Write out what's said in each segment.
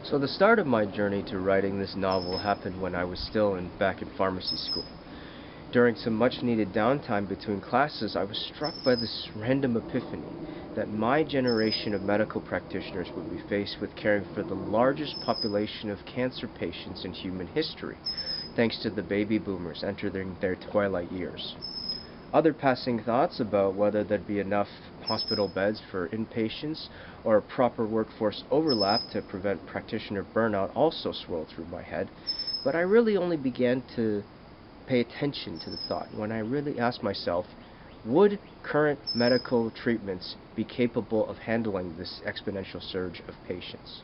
So the start of my journey to writing this novel happened when I was still back in pharmacy school. During some much-needed downtime between classes, I was struck by this random epiphany that my generation of medical practitioners would be faced with caring for the largest population of cancer patients in human history, thanks to the baby boomers entering their twilight years. Other passing thoughts about whether there'd be enough hospital beds for inpatients or a proper workforce overlap to prevent practitioner burnout also swirled through my head, but I really only began to pay attention to the thought when I really asked myself, would current medical treatments be capable of handling this exponential surge of patients?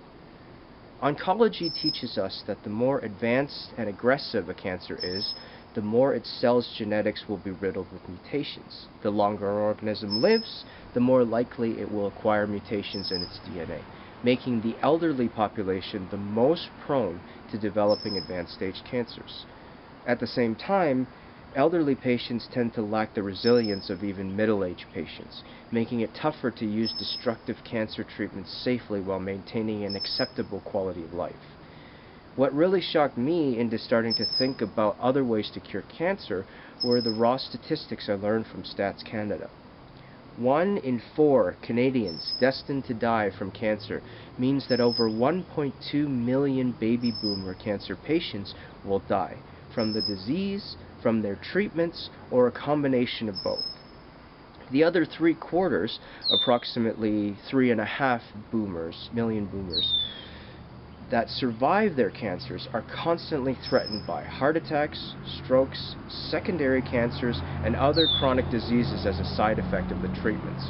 Oncology teaches us that the more advanced and aggressive a cancer is, the more its cell's genetics will be riddled with mutations. The longer an organism lives, the more likely it will acquire mutations in its DNA, making the elderly population the most prone to developing advanced stage cancers. At the same time, elderly patients tend to lack the resilience of even middle-aged patients, making it tougher to use destructive cancer treatments safely while maintaining an acceptable quality of life. What really shocked me into starting to think about other ways to cure cancer were the raw statistics I learned from Stats Canada. 1 in 4 Canadians destined to die from cancer means that over 1.2 million baby boomer cancer patients will die from the disease, from their treatments, or a combination of both. The other 3/4, approximately 3.5 million boomers, that survive their cancers are constantly threatened by heart attacks, strokes, secondary cancers, and other chronic diseases as a side effect of the treatments.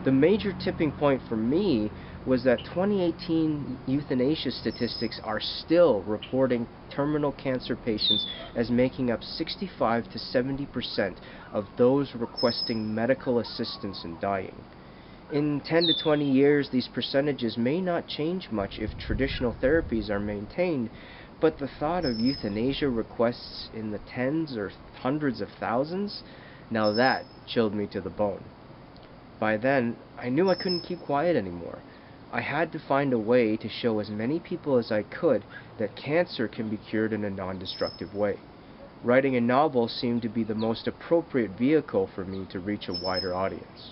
The major tipping point for me was that 2018 euthanasia statistics are still reporting terminal cancer patients as making up 65 to 70% of those requesting medical assistance and dying. In 10 to 20 years, these percentages may not change much if traditional therapies are maintained, but the thought of euthanasia requests in the tens or hundreds of thousands, now that chilled me to the bone. By then, I knew I couldn't keep quiet anymore. I had to find a way to show as many people as I could that cancer can be cured in a non-destructive way. Writing a novel seemed to be the most appropriate vehicle for me to reach a wider audience.